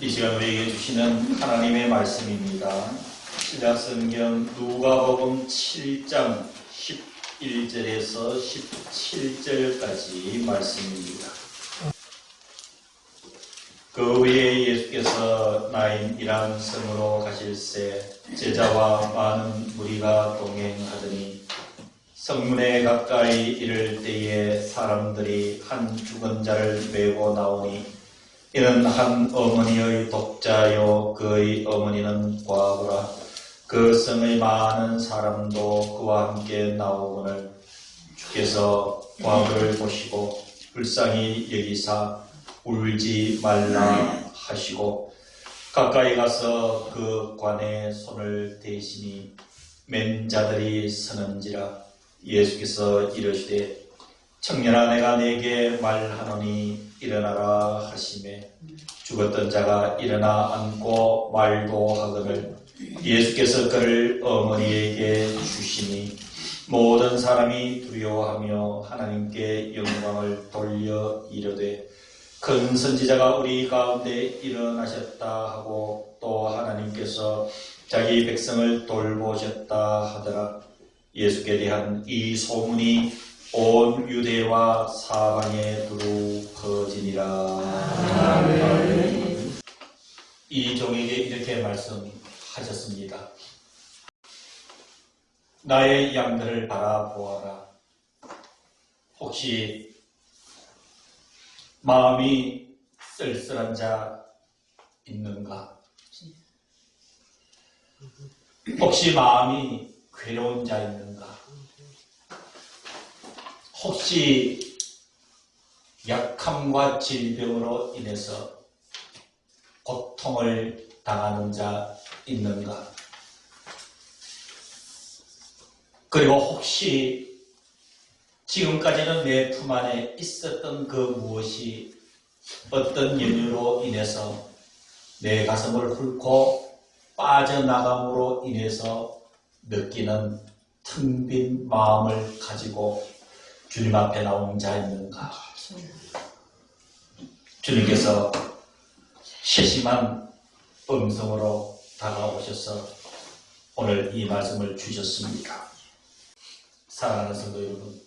이 시간 우리에게 주시는 하나님의 말씀입니다. 신약성경 누가복음 7장 11절에서 17절까지 말씀입니다. 그 후에 예수께서 나인이라는 성으로 가실새 제자와 많은 무리가 동행하더니 성문에 가까이 이를 때에 사람들이 한 죽은 자를 메고 나오니 이는 한 어머니의 독자요 그의 어머니는 과부라. 그 성의 많은 사람도 그와 함께 나오거늘 주께서 과부를 보시고 불쌍히 여기사 울지 말라 하시고 가까이 가서 그 관에 손을 대시니 맨 자들이 서는지라. 예수께서 이르시되 청년아 내가 네게 말하노니 일어나라 하시매 죽었던 자가 일어나 앉고 말도 하거늘 예수께서 그를 어머니에게 주시니 모든 사람이 두려워하며 하나님께 영광을 돌려 이르되 큰 선지자가 우리 가운데 일어나셨다 하고 또 하나님께서 자기 백성을 돌보셨다 하더라. 예수께 대한 이 소문이 온 유대와 사방에 두루 퍼지니라. 아멘. 이 종에게 이렇게 말씀하셨습니다. 나의 양들을 바라보아라. 혹시 마음이 쓸쓸한 자 있는가? 혹시 마음이 괴로운 자 있는가? 혹시 약함과 질병으로 인해서 고통을 당하는 자 있는가? 그리고 혹시 지금까지는 내 품 안에 있었던 그 무엇이 어떤 연유로 인해서 내 가슴을 훑고 빠져나감으로 인해서 느끼는 텅 빈 마음을 가지고 주님 앞에 나온 자 있는가? 주님께서 세심한 음성으로 다가오셔서 오늘 이 말씀을 주셨습니다. 사랑하는 성도 여러분,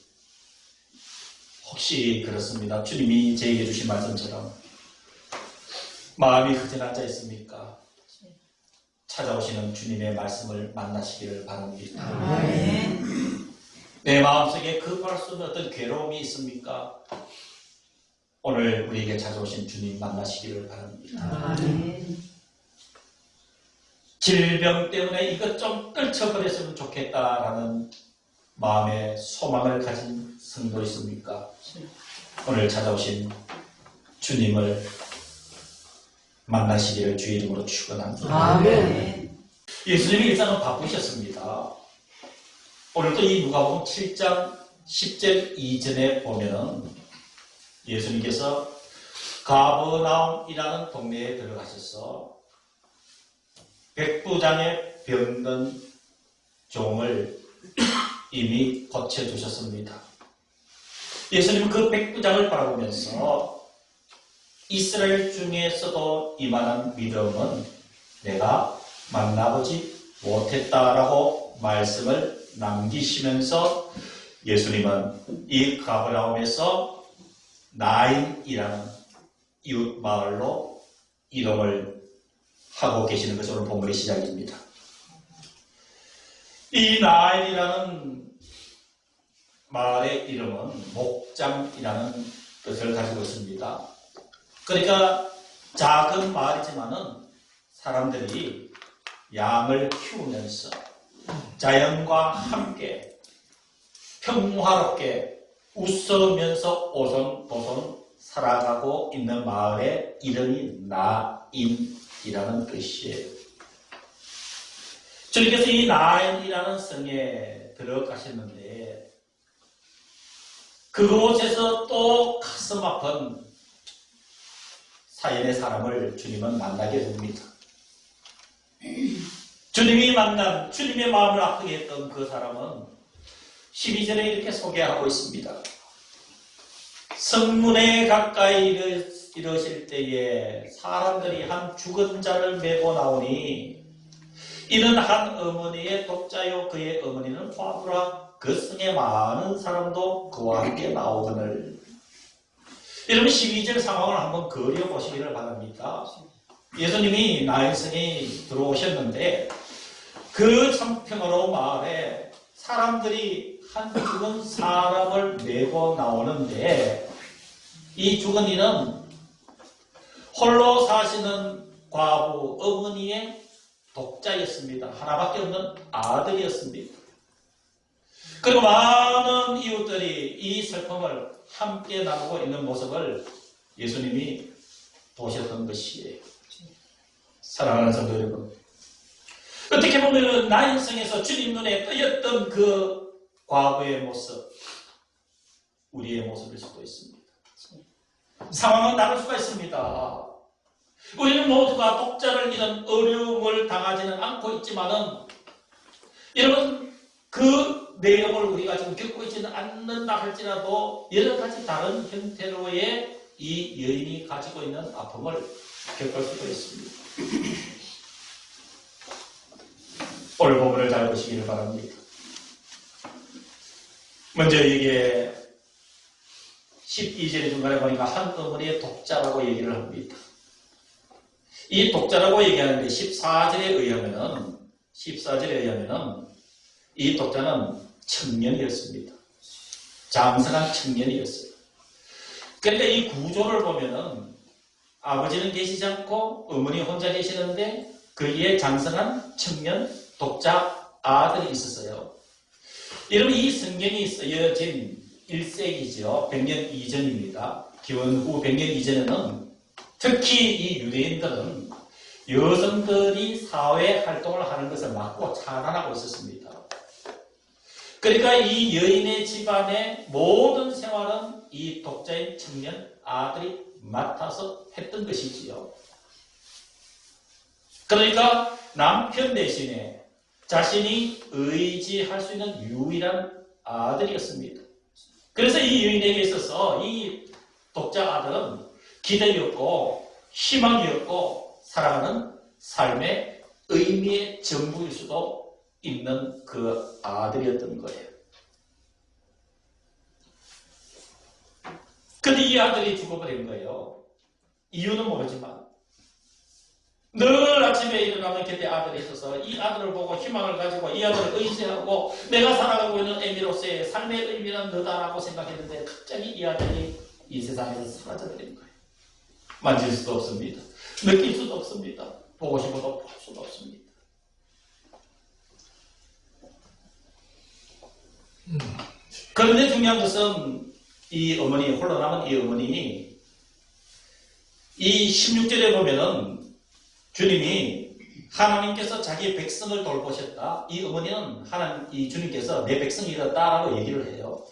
혹시 그렇습니다. 주님이 저에게 주신 말씀처럼 마음이 허전한 자 있습니까? 찾아오시는 주님의 말씀을 만나시기를 바랍니다. 아멘. 내 마음속에 급할 수 없는 어떤 괴로움이 있습니까? 오늘 우리에게 찾아오신 주님 만나시기를 바랍니다. 아멘. 질병 때문에 이것 좀 떨쳐버렸으면 좋겠다라는 마음의 소망을 가진 성도 있습니까? 오늘 찾아오신 주님을 만나시기를 주의 이름으로 축원합니다. 아멘. 예수님이 일상은 바쁘셨습니다. 오늘도 이 누가복음 7장 10절 이전에 보면은 예수님께서 가버나움이라는 동네에 들어가셔서 백부장의 병든 종을 이미 고쳐주셨습니다. 예수님은 그 백부장을 바라보면서 이스라엘 중에서도 이만한 믿음은 내가 만나보지 못했다라고 말씀을 남기시면서 예수님은 이 가버나움에서 나인이라는 이웃 마을로 이동을 하고 계시는 것이 오늘 본문의 시작입니다. 이 나인이라는 마을의 이름은 목장이라는 뜻을 가지고 있습니다. 그러니까 작은 마을이지만은 사람들이 양을 키우면서 자연과 함께 평화롭게 웃으면서 오손도손 살아가고 있는 마을의 이름이 나인이라는 뜻이에요. 주님께서 이 나인이라는 성에 들어가셨는데 그곳에서 또 가슴 아픈 사연의 사람을 주님은 만나게 됩니다. 주님이 만난, 주님의 마음을 아프게 했던 그 사람은 12절에 이렇게 소개하고 있습니다. 성문에 가까이 이러실 때에 사람들이 한 죽은 자를 메고 나오니 이는 한 어머니의 독자요 그의 어머니는 과부라 그 성에 많은 사람도 그와 함께 나오거늘. 여러분 12절 상황을 한번 그려보시기를 바랍니다. 예수님이 나인성에 들어오셨는데 그 참평으로 마을에 사람들이 한 죽은 사람을 메고 나오는데 이 죽은 이는 홀로 사시는 과부 어머니의 독자였습니다. 하나밖에 없는 아들이었습니다. 그리고 많은 이웃들이 이 슬픔을 함께 나누고 있는 모습을 예수님이 보셨던 것이에요. 사랑하는 성도 여러분, 어떻게 보면 나인성에서 주님 눈에 띄었던 그 과거의 모습, 우리의 모습일 수도 있습니다. 상황은 다를 수가 있습니다. 우리는 모두가 독자를 잃은 어려움을 당하지는 않고 있지만은 여러분 그 내용을 우리가 지금 겪고 있지는 않는다 할지라도 여러 가지 다른 형태로의 이 여인이 가지고 있는 아픔을 겪을 수도 있습니다. 오늘 본문을 잘 보시기를 바랍니다. 먼저 이게 12절 중간에 보니까 한 어머니의 독자라고 얘기를 합니다. 이 독자라고 얘기하는데 14절에 의하면은 이 독자는 청년이었습니다. 장성한 청년이었어요. 그런데 이 구조를 보면은 아버지는 계시지 않고 어머니 혼자 계시는데 그의 장성한 청년 독자 아들이 있었어요. 여러분 이 성경이 쓰여진 1세기죠. 100년 이전입니다. 기원 후 100년 이전에는 특히 이 유대인들은 여성들이 사회 활동을 하는 것을 막고 차단하고 있었습니다. 그러니까 이 여인의 집안의 모든 생활은 이 독자인 청년 아들이 맡아서 했던 것이지요. 그러니까 남편 대신에 자신이 의지할 수 있는 유일한 아들이었습니다. 그래서 이 여인에게 있어서 이 독자 아들은 기대였고 희망이었고 사랑하는 삶의 의미의 전부일 수도 있는 그 아들이었던 거예요. 근데 이 아들이 죽어버린 거예요. 이유는 모르지만 늘 아침에 일어나면 곁에 아들이 있어서 이 아들을 보고 희망을 가지고 이 아들을 의지하고 내가 살아가고 있는 에미로서의 삶의 의미는 너다라고 생각했는데 갑자기 이 아들이 이 세상에서 사라져버린 거예요. 만질 수도 없습니다. 느낄 수도 없습니다. 보고 싶어도 볼 수도 없습니다. 그런데 중요한 것은 이 어머니, 홀로 남은 이 어머니, 이 16절에 보면은 주님이 하나님께서 자기 백성을 돌보셨다. 이 어머니는 이 주님께서 내 백성이 이렇다라고 얘기를 해요.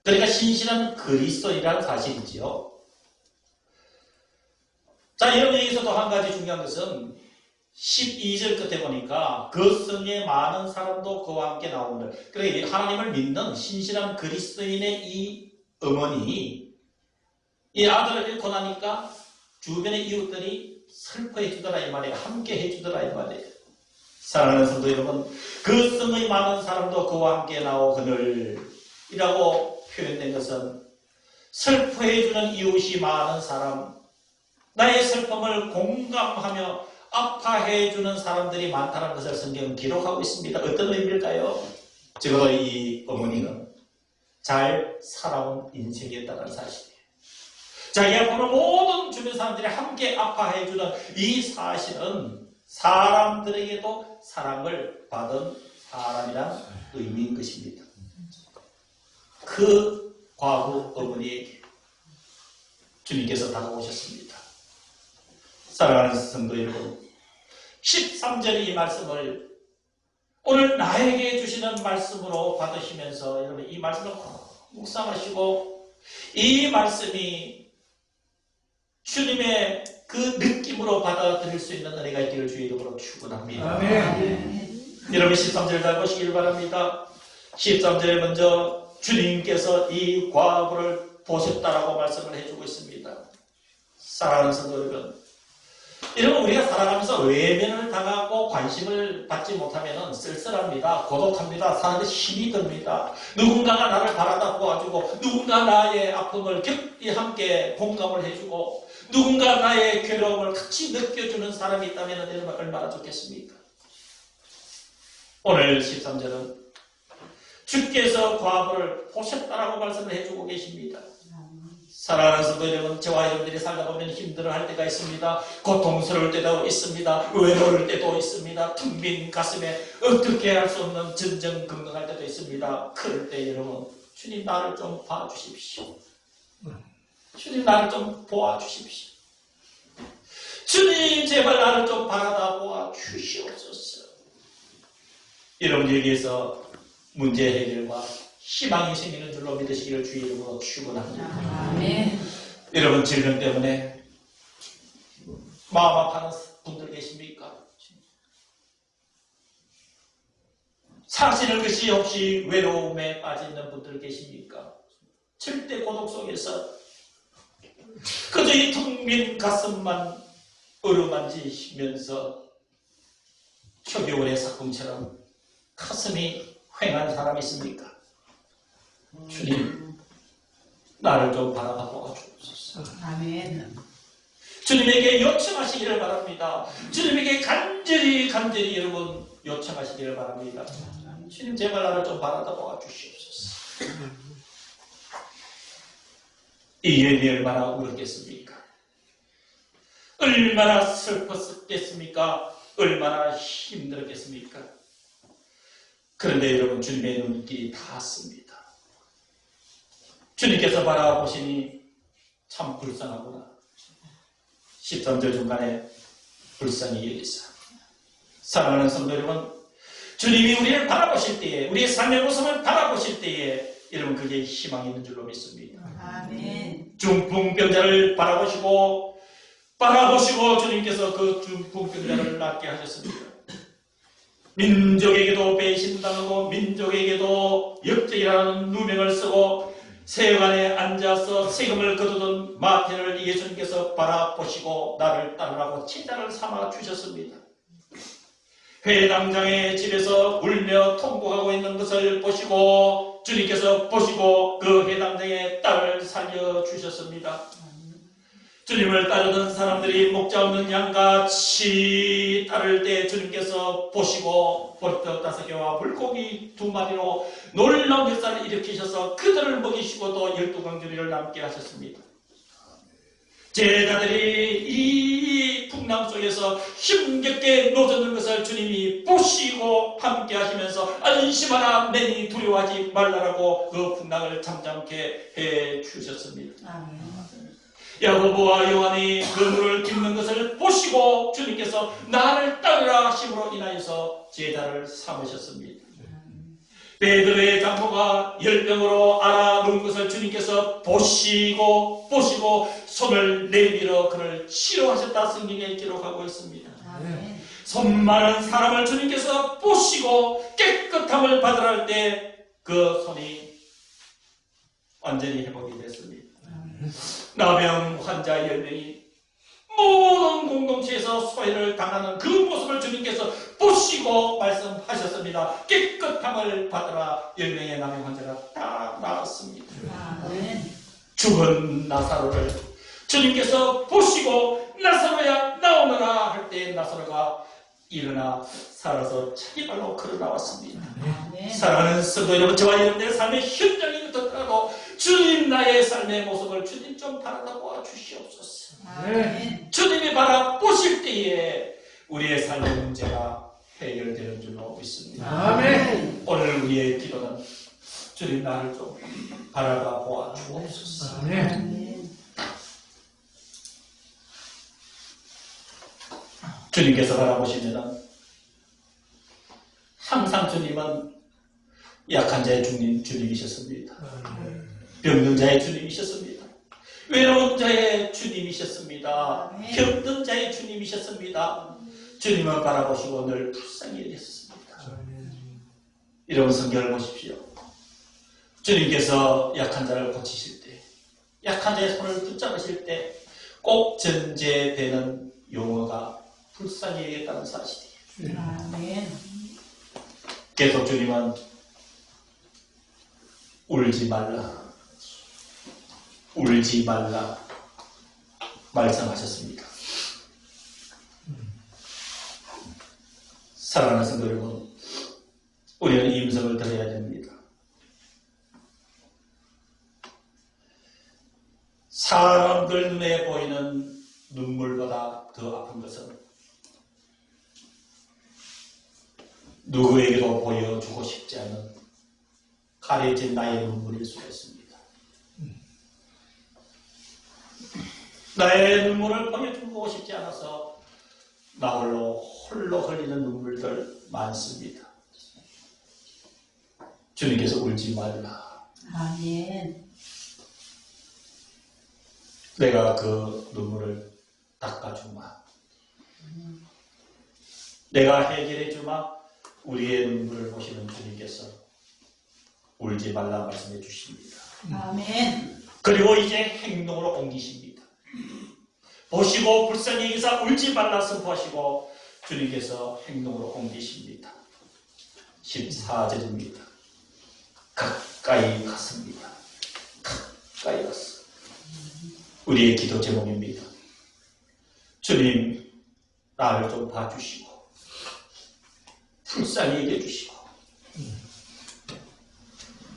그러니까 신실한 그리스도이라는 사실이지요. 자, 여러분 여기서도 한 가지 중요한 것은 12절 끝에 보니까 그 성에 많은 사람도 그와 함께 나오는데, 그러니까 하나님을 믿는 신실한 그리스도인의 이 어머니, 이 아들을 잃고 나니까 주변의 이웃들이 슬퍼해 주더라 이 말이에요. 함께 해 주더라 이 말이에요. 사랑하는 성도 여러분, 그 성의 많은 사람도 그와 함께 나오거늘 이라고 표현된 것은 슬퍼해 주는 이웃이 많은 사람, 나의 슬픔을 공감하며 아파해 주는 사람들이 많다는 것을 성경은 기록하고 있습니다. 어떤 의미일까요? 적어도 이 어머니는 잘 살아온 인생이었다는 사실이에요. 자기 앞으로 모든 주변 사람들이 함께 아파해 주는 이 사실은 사람들에게도 사랑을 받은 사람이란 의미인 것입니다. 그 과부 어머니에게 주님께서 다가오셨습니다. 사랑하는 성도 여러분, 13절의 이 말씀을 오늘 나에게 주시는 말씀으로 받으시면서 여러분 이 말씀을 묵상하시고 이 말씀이 주님의 그 느낌으로 받아들일 수 있는 은혜가 있기를 주의 이름으로 축원합니다. 여러분 13절 잘 보시길 바랍니다. 13절에 먼저 주님께서 이 과부를 보셨다라고 말씀을 해주고 있습니다. 사랑하는 성도 여러분, 이러면 우리가 살아가면서 외면을 당하고 관심을 받지 못하면 쓸쓸합니다. 고독합니다. 사는데 힘이 듭니다. 누군가가 나를 바라다 보아주고, 누군가 나의 아픔을 함께 공감을 해주고, 누군가 나의 괴로움을 같이 느껴주는 사람이 있다면 여러분 얼마나 좋겠습니까? 오늘 13절은 주께서 과부를 보셨다라고 말씀을 해주고 계십니다. 사랑하는 성도 여러분, 저와 여러분들이 살다 보면 힘들어할 때가 있습니다. 고통스러울 때도 있습니다. 외로울 때도 있습니다. 텅 빈 가슴에 어떻게 할 수 없는 전전긍긍할 때도 있습니다. 그럴 때 여러분, 주님 나를 좀 봐주십시오. 주님 나를 좀 보아주십시오. 주님 제발 나를 좀 바라다 보아 주시옵소서. 여러분에게서 문제 해결과 희망이 생기는 줄로 믿으시기를 주의 이름으로 축원합니다. 아멘. 여러분 질병 때문에 마음 아파하는 분들 계십니까? 사실은 것이 없이 외로움에 빠져 있는 분들 계십니까? 절대 고독 속에서 그저 이 텅 빈 가슴만 어루만지시면서 초겨울의 사꿈처럼 가슴이 휑한 사람이 있습니까? 주님, 나를 좀 바라봐 보아주옵소서. 아멘. 주님에게 요청하시기를 바랍니다. 주님에게 간절히 여러분 요청하시기를 바랍니다. 주님 제발 나를 좀 바라봐 보아주시옵소서. 이 여인이 얼마나 울었겠습니까? 얼마나 슬펐겠습니까? 얼마나 힘들었겠습니까? 그런데 여러분 주님의 눈길이 닿았습니다. 주님께서 바라보시니 참 불쌍하구나. 13절 중간에 불쌍히 여기사. 사랑하는 성도 여러분, 주님이 우리를 바라보실 때에, 우리의 삶의 모습을 바라보실 때에 여러분 그게 희망이 있는 줄로 믿습니다. 아멘. 중풍병자를 바라보시고 주님께서 그 중풍병자를 낫게 하셨습니다. 민족에게도 배신당하고 민족에게도 역적이라는 누명을 쓰고 세관에 앉아서 세금을 거두던 마태를 예수님께서 바라보시고 나를 따르라고 친자를 삼아 주셨습니다. 회당장의 집에서 울며 통곡하고 있는 것을 보시고 주님께서 보시고 그 회당장의 딸을 살려주셨습니다. 주님을 따르던 사람들이 목자 없는 양같이 따를 때 주님께서 보시고 보리떡 5개와 물고기 2마리로 놀라운 역사를 일으키셔서 그들을 먹이시고 또 12강주리를 남게 하셨습니다. 제자들이 이 풍랑 속에서 힘겹게 노젓는 것을 주님이 보시고 함께 하시면서 안심하라 내니 두려워하지 말라라고 그 풍랑을 잠잠케 해 주셨습니다. 아멘. 야고보와 요한이 그 물을 깁는 것을 보시고 주님께서 나를 따르라 하심으로 인하여서 제자를 삼으셨습니다. 베드로의 장모가 열병으로 앓아놓은 것을 주님께서 보시고 손을 내밀어 그를 치료하셨다 성경에 기록하고 있습니다. 아멘. 손 마른 사람을 주님께서 보시고 깨끗함을 받으라 할 때 그 손이 완전히 회복이 됐습니다. 나병 환자 10명이 모든 공동체에서 소외를 당하는 그 모습을 주님께서 보시고 말씀하셨습니다. 깨끗함을 받으라. 10명의 나병 환자가 다 나았습니다. 아멘. 죽은 나사로를 주님께서 보시고 나사로야 나오너라 할 때 나사로가 일어나 살아서 자기 발로 걸어 나왔습니다. 아멘. 사랑하는 성도 여러분, 저와 여러분의 삶의 현장이 어떻더라도 주님 나의 삶의 모습을 주님 좀 바라다 보아 주시옵소서. 아멘. 주님이 바라보실 때에 우리의 삶의 문제가 해결되는 줄로 믿습니다. 아멘. 오늘 우리의 기도는 주님 나를 좀 바라다 보아 주옵소서. 아멘. 주님께서 바라보시면 항상 주님은 약한 자의 주님이셨습니다. 병든 자의 주님이셨습니다. 외로운 자의 주님이셨습니다. 병든 자의 주님이셨습니다. 주님을 바라보시고 늘 불쌍히 여기셨습니다. 이런 성경을 보십시오. 주님께서 약한 자를 고치실 때, 약한 자의 손을 붙잡으실 때 꼭 전제되는 용어가 불쌍히 여겼다는 사실이에요. 아멘. 계속 주님은 울지 말라, 울지 말라 말씀하셨습니다. 사랑하는 성도 여러분, 우리는 이 음성을 들어야 됩니다. 사람들 눈에 보이는 눈물보다 더 아픈 것은 누구에게도 보여주고 싶지 않은 가려진 나의 눈물일 수가 있습니다. 나의 눈물을 보여주고 싶지 않아서 나 홀로 흘리는 눈물들 많습니다. 주님께서 울지 말라. 아멘. 내가 그 눈물을 닦아주마. 내가 해결해주마. 우리의 눈물을 보시는 주님께서 울지 말라 말씀해 주십니다. 아멘. 그리고 이제 행동으로 옮기십니다. 보시고 불쌍히 여기사 울지 말라 선포하시고 주님께서 행동으로 옮기십니다. 14절입니다. 가까이 갔습니다. 가까이 갔어. 우리의 기도 제목입니다. 주님, 나를 좀 봐주시고 불쌍히 여겨주시고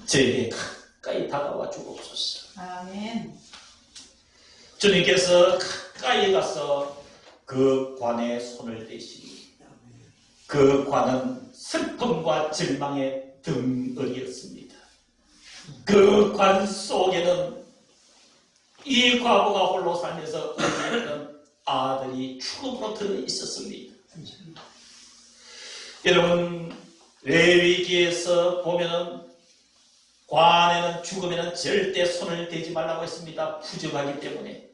저에게 가까이 다가와 주옵소서. 아멘. 주님께서 가까이 가서 그 관에 손을 대시니 그 관은 슬픔과 절망의 덩어리였습니다. 그 관 속에는 이 과부가 홀로 살면서 의지했던 아들이 죽음으로 들어 있었습니다. 여러분, 레위기에서 보면은 관에는 죽음에는 절대 손을 대지 말라고 했습니다. 부정하기 때문에.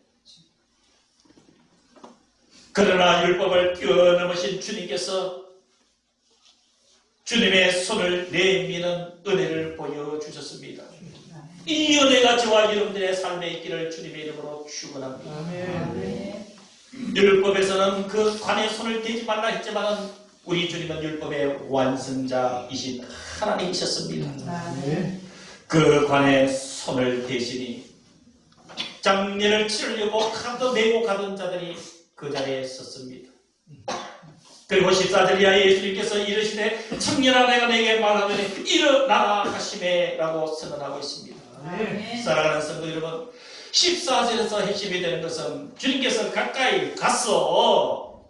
그러나 율법을 뛰어넘으신 주님께서 주님의 손을 내미는 은혜를 보여주셨습니다. 이 은혜가 저와 여러분들의 삶에 있기를 주님의 이름으로 축원합니다. 아멘. 율법에서는 그 관에 손을 대지 말라 했지만 우리 주님은 율법의 완성자이신 하나님이셨습니다. 아멘. 그 관에 손을 대시니 장례를 치르려고 메고 가던 자들이 그 자리에 섰습니다. 그리고 14절이야 예수님께서 이르시되 청년아 내가 내게 말하노니 일어나라 하시매 라고 선언하고 있습니다. 아멘. 사랑하는 성도 여러분, 14절에서 핵심이 되는 것은 주님께서 가까이 가서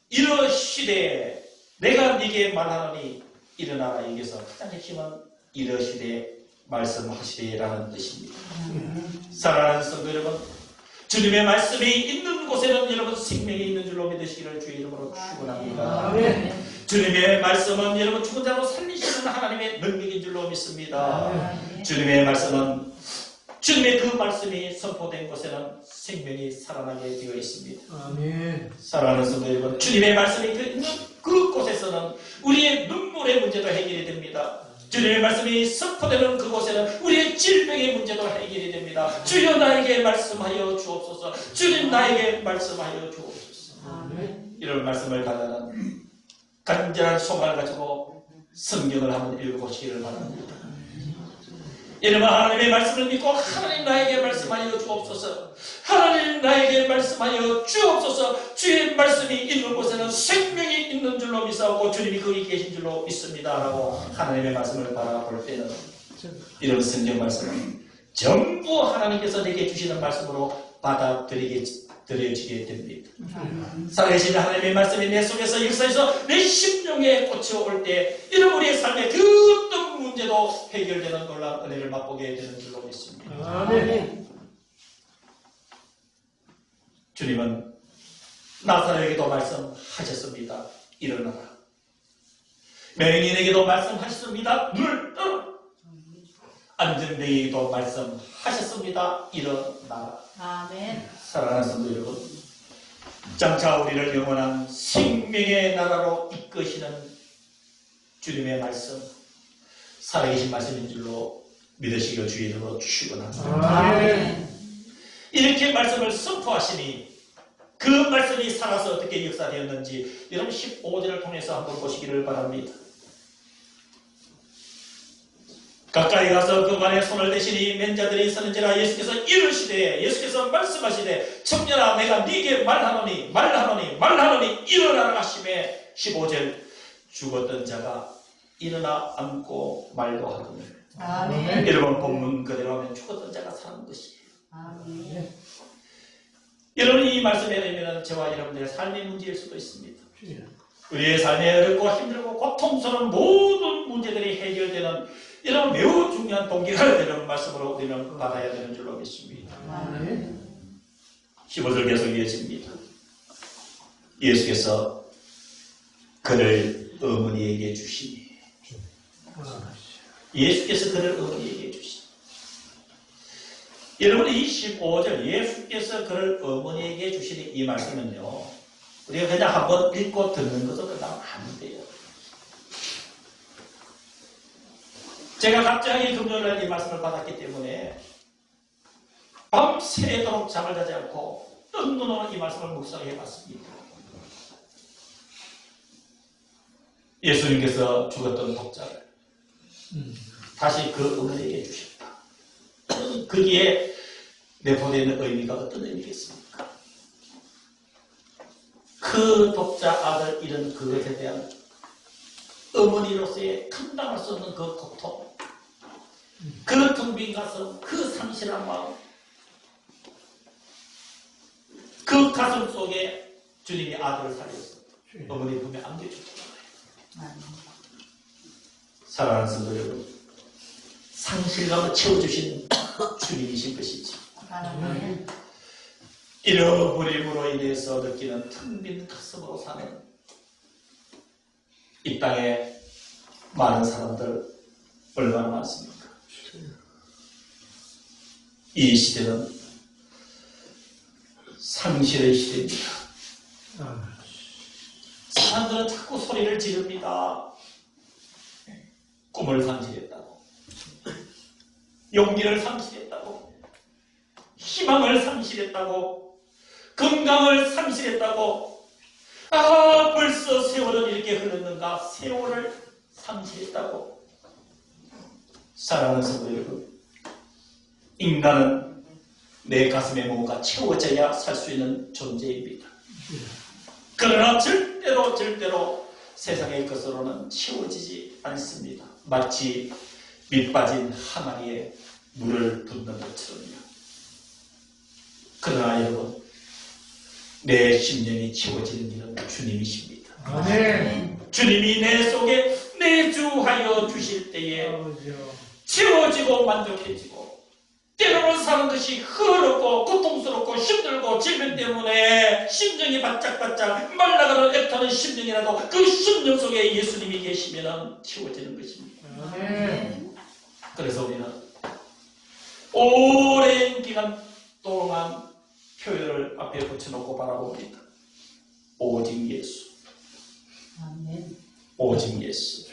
이르시되 내가 네게 말하노니 일어나라. 여기서 가장 핵심은 이르시되 말씀하시되라는 뜻입니다. 사랑하는 성도 여러분, 주님의 말씀이 있는 곳에는 여러분 생명이 있는 줄로 믿으시기를 주의 이름으로 축원합니다. 아멘. 주님의 말씀은 여러분 죽은 자로 살리시는 하나님의 능력인 줄로 믿습니다. 아멘. 주님의 말씀은 주님의 그 말씀이 선포된 곳에는 생명이 살아나게 되어 있습니다. 아멘. 사랑하는 성도 여러분, 주님의 말씀이 있는 그곳에서는 우리의 눈물의 문제도 해결이 됩니다. 주님의 말씀이 선포되는 그곳에는 우리의 질병의 문제도 해결이 됩니다. 주여 나에게 말씀하여 주옵소서. 주님 나에게 말씀하여 주옵소서. 아멘. 이런 말씀을 달라는 간절한 소망을 가지고 성경을 한번 읽어보시기를 바랍니다. 여러분, 하나님의 말씀을 믿고 하나님 나에게 말씀하여 주옵소서. 하나님 나에게 말씀하여 주옵소서. 주의 말씀이 있는 곳에는 생명이 있는 줄로 믿사오고 주님이 거기 계신 줄로 믿습니다 라고 하나님의 말씀을 바라볼 때는 이런 성경 말씀은 전부 하나님께서 내게 주시는 말씀으로 받아들여지게 됩니다. 살아계신 하나님의 말씀이 내 속에서 역사에서 내 심령에 꽂혀올 때 이런 우리의 삶의 그 어떤 문제도 해결되는 놀라운 은혜를 맛보게 되는 줄로 믿습니다. 아멘. 주님은 나사로에게도 말씀하셨습니다. 일어나라. 맹인에게도 말씀하셨습니다. 눈을 떠라. 안전뱅이에게도 말씀하셨습니다. 일어나라. 아멘. 사랑하는 성도 여러분, 장차 우리를 영원한 생명의 나라로 이끄시는 주님의 말씀, 살아계신 말씀인 줄로 믿으시기를 주의 이름으로 축원합니다. 아멘. 이렇게 하나님의 말씀을 선포하시니 그 말씀이 살아서 어떻게 역사되었는지 여러분 15절을 통해서 한번 보시기를 바랍니다. 가까이 가서 그간에 손을 대시니 맨자들이 서는지라 예수께서 이르시되 예수께서 말씀하시되 청년아 내가 네게 말하노니 일어나라 하시매 15절 죽었던 자가 일어나 앉고 말도 하거늘. 아멘. 여러분 본문 그대로 하면 죽었던 자가 사는 것이에요. 아멘. 여러분 이 말씀에 의하면 저와 여러분들의 삶의 문제일 수도 있습니다. 우리의 삶에 어렵고 힘들고 고통스러운 모든 문제들이 해결되는 이런 매우 중요한 동기가 되는 말씀으로 우리는 받아야 되는 줄로 믿습니다. 15절 계속 이어집니다. 예수께서 그를 어머니에게 주시니 예수께서 그를 어머니에게 주시니 여러분 이 15절 예수께서 그를 어머니에게 주시니 이 말씀은요 우리가 그냥 한번 읽고 듣는 것도 그냥 안 돼요. 제가 갑자기 금요일날 이 말씀을 받았기 때문에 밤새도록 잠을 자지 않고 뜬 눈으로 이 말씀을 묵상해 봤습니다. 예수님께서 죽었던 독자를 다시 그 어머니에게 주셨다. 거기에 내포되어 있는 의미가 어떤 의미겠습니까? 그 독자 아들 잃은 그것에 대한 어머니로서의 감당할 수 없는 그 고통, 그 텅 빈 가슴, 그 상실한 마음, 그 가슴 속에 주님이 아들을 살려서 어머니 품에 안겨주셨다. 사랑하는 성도 여러분, 상실감을 채워주신 주님이신 것이지. 아멘. 잃어버림으로 인해서 느끼는 텅 빈 가슴으로 사는 이 땅에 많은 사람들 얼마나 많습니까? 이 시대는 상실의 시대입니다. 사람들은 자꾸 소리를 지릅니다. 꿈을 상실했다고, 용기를 상실했다고, 희망을 상실했다고, 건강을 상실했다고, 벌써 세월은 이렇게 흘렀는가, 세월을 상실했다고. 사랑하는 성도 여러분, 인간은 내 가슴에 뭔가 채워져야 살 수 있는 존재입니다. 그러나 절대로 세상의 것으로는 채워지지 않습니다. 마치 밑 빠진 항아리에 물을 붓는 것처럼요. 그러나 여러분, 내 심령이 채워지는 일은 주님이십니다. 아멘. 주님이 내 속에 내주하여 주실 때에 채워지고 만족해지고, 때로는 사는 것이 흐르고 고통스럽고 힘들고 질병 때문에 심령이 바짝바짝 말라가는 애타는 심령이라도 그 심령 속에 예수님이 계시면 채워지는 것입니다. 아멘. 그래서 우리는 오랜 기간 동안 표현을 앞에 붙여놓고 바라봅니다. 오직 예수. 아멘. 오직 예수.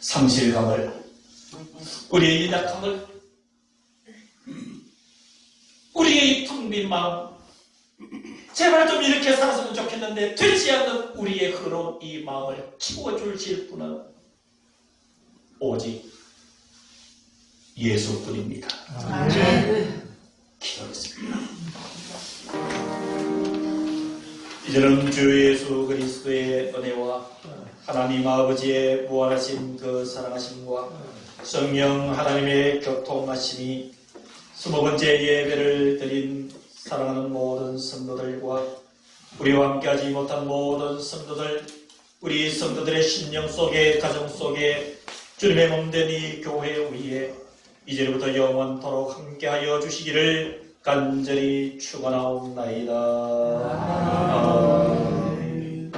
상실감을, 우리의 연약함을, 우리의 이 텅 빈 마음, 제발 좀 이렇게 살았으면 좋겠는데 되지 않는 우리의 그런 이 마음을 채워주실 분은 오직 예수뿐입니다. 아멘. 기도하겠습니다. 이제는 주 예수 그리스도의 은혜와 하나님 아버지의 무한하신 그 사랑하심과 성령 하나님의 교통하심이 20번째 예배를 드린 사랑하는 모든 성도들과 우리와 함께하지 못한 모든 성도들, 우리 성도들의 심령 속에, 가정 속에 주님의 몸된 이 교회 위에 이제부터 영원토록 함께하여 주시기를 간절히 축원하옵나이다. 아멘.